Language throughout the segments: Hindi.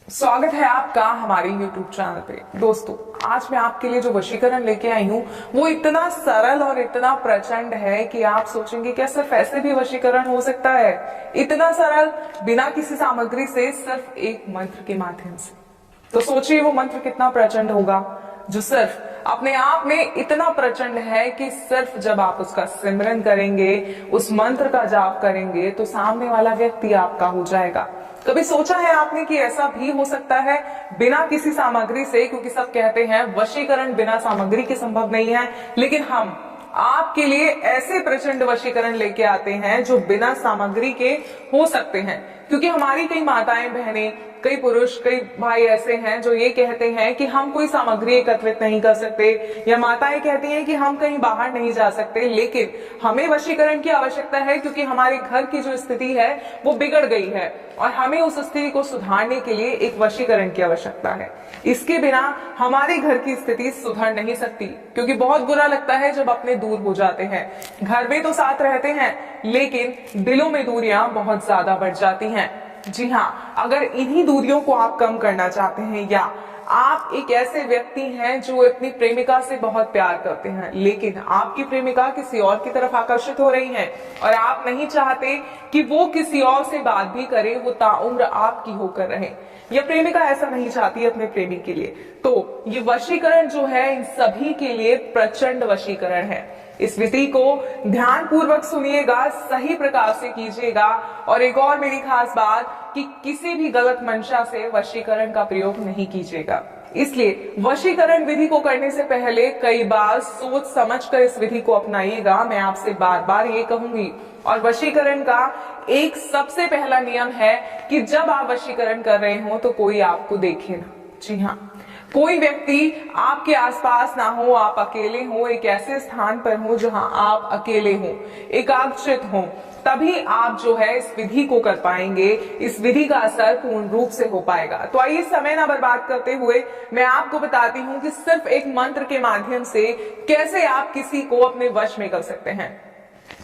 स्वागत है आपका हमारे YouTube चैनल पे। दोस्तों, आज मैं आपके लिए जो वशीकरण लेके आई हूँ वो इतना सरल और इतना प्रचंड है कि आप सोचेंगे क्या सिर्फ ऐसे भी वशीकरण हो सकता है? इतना सरल, बिना किसी सामग्री से, सिर्फ एक मंत्र के माध्यम से। तो सोचिए वो मंत्र कितना प्रचंड होगा, जो सिर्फ अपने आप में इतना प्रचंड है कि सिर्फ जब आप उसका सिमरन करेंगे, उस मंत्र का जाप करेंगे, तो सामने वाला व्यक्ति आपका हो जाएगा। कभी सोचा है आपने कि ऐसा भी हो सकता है बिना किसी सामग्री से? क्योंकि सब कहते हैं वशीकरण बिना सामग्री के संभव नहीं है, लेकिन हम आपके लिए ऐसे प्रचंड वशीकरण लेके आते हैं जो बिना सामग्री के हो सकते हैं। क्योंकि हमारी कई माताएं बहनें, कई पुरुष, कई भाई ऐसे हैं जो ये कहते हैं कि हम कोई सामग्री एकत्रित नहीं कर सकते, या माताएं कहती हैं कि हम कहीं बाहर नहीं जा सकते, लेकिन हमें वशीकरण की आवश्यकता है क्योंकि हमारे घर की जो स्थिति है वो बिगड़ गई है और हमें उस स्थिति को सुधारने के लिए एक वशीकरण की आवश्यकता है। इसके बिना हमारे घर की स्थिति सुधर नहीं सकती, क्योंकि बहुत बुरा लगता है जब अपने दूर हो जाते हैं। घर में तो साथ रहते हैं, लेकिन दिलों में दूरियां बहुत ज्यादा बढ़ जाती हैं। जी हाँ, अगर इन्हीं दूरियों को आप कम करना चाहते हैं, या आप एक ऐसे व्यक्ति हैं जो अपनी प्रेमिका से बहुत प्यार करते हैं, लेकिन आपकी प्रेमिका किसी और की तरफ आकर्षित हो रही है और आप नहीं चाहते कि वो किसी और से बात भी करे, वो ताउम्र आपकी होकर रहे, या प्रेमिका ऐसा नहीं चाहती अपने प्रेमी के लिए, तो ये वशीकरण जो है इन सभी के लिए प्रचंड वशीकरण है। इस विधि को ध्यान पूर्वक सुनिएगा, सही प्रकार से कीजिएगा। और एक और मेरी खास बात कि किसी भी गलत मंशा से वशीकरण का प्रयोग नहीं कीजिएगा। इसलिए वशीकरण विधि को करने से पहले कई बार सोच समझकर इस विधि को अपनाइएगा, मैं आपसे बार बार ये कहूंगी। और वशीकरण का एक सबसे पहला नियम है कि जब आप वशीकरण कर रहे हो तो कोई आपको देखे ना। जी हाँ, कोई व्यक्ति आपके आसपास ना हो, आप अकेले हो, एक ऐसे स्थान पर हो जहां आप अकेले हो, एकाग्रचित हो, तभी आप जो है इस विधि को कर पाएंगे, इस विधि का असर पूर्ण रूप से हो पाएगा। तो आइए समय ना बर्बाद करते हुए मैं आपको बताती हूँ कि सिर्फ एक मंत्र के माध्यम से कैसे आप किसी को अपने वश में कर सकते हैं।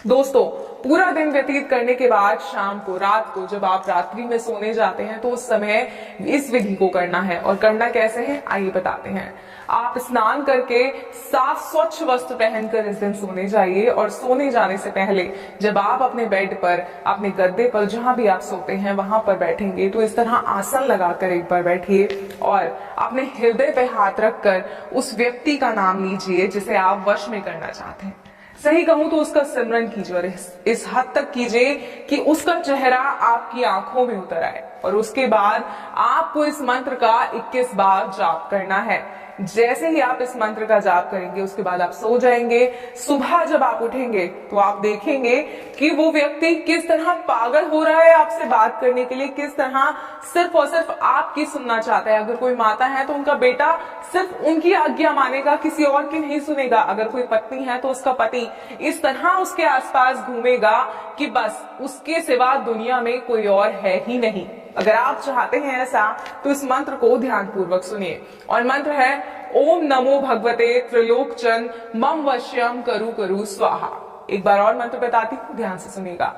दोस्तों, पूरा दिन व्यतीत करने के बाद शाम को, रात को, जब आप रात्रि में सोने जाते हैं तो उस समय इस विधि को करना है। और करना कैसे है आइए बताते हैं। आप स्नान करके साफ स्वच्छ वस्त्र पहनकर इस दिन सोने जाइए, और सोने जाने से पहले जब आप अपने बेड पर, अपने गद्दे पर, जहां भी आप सोते हैं वहां पर बैठेंगे तो इस तरह आसन लगाकर एक बार बैठिए और अपने हृदय पे हाथ रखकर उस व्यक्ति का नाम लीजिए जिसे आप वश में करना चाहते हैं। सही कहूं तो उसका सिमरन कीजिए, और इस हद तक कीजिए कि उसका चेहरा आपकी आंखों में उतर आए। और उसके बाद आपको इस मंत्र का 21 बार जाप करना है। जैसे ही आप इस मंत्र का जाप करेंगे उसके बाद आप सो जाएंगे। सुबह जब आप उठेंगे तो आप देखेंगे कि वो व्यक्ति किस तरह पागल हो रहा है आपसे बात करने के लिए, किस तरह सिर्फ और सिर्फ आपकी सुनना चाहता है। अगर कोई माता है तो उनका बेटा सिर्फ उनकी आज्ञा मानेगा, किसी और की नहीं सुनेगा। अगर कोई पत्नी है तो उसका पति इस तरह उसके आसपास घूमेगा कि बस उसके सिवा दुनिया में कोई और है ही नहीं। अगर आप चाहते हैं ऐसा तो इस मंत्र को ध्यान पूर्वक सुनिए। और मंत्र है ओम नमो भगवते त्रिलोकचन मम वश्यम करु करु स्वाहा। एक बार और मंत्र बताती हूँ, ध्यान से सुनिएगा।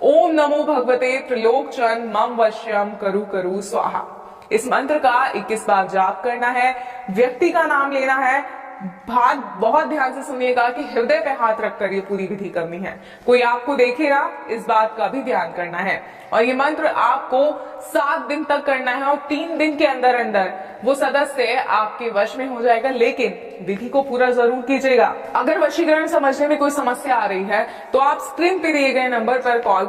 ओम नमो भगवते त्रिलोकचन मम वश्यम करु करु स्वाहा। इस मंत्र का 21 बार जाप करना है। व्यक्ति का नाम लेना है। बात बहुत ध्यान से सुनिएगा कि हृदय पे हाथ रखकर ये पूरी विधि करनी है। कोई आपको देखेगा, इस बात का भी ध्यान करना है। और ये मंत्र आपको 7 दिन तक करना है, और 3 दिन के अंदर अंदर वो सदस्य आपके वश में हो जाएगा। लेकिन विधि को पूरा जरूर कीजिएगा। अगर वशीकरण समझने में कोई समस्या आ रही है तो आप स्क्रीन पे दिए गए नंबर पर कॉल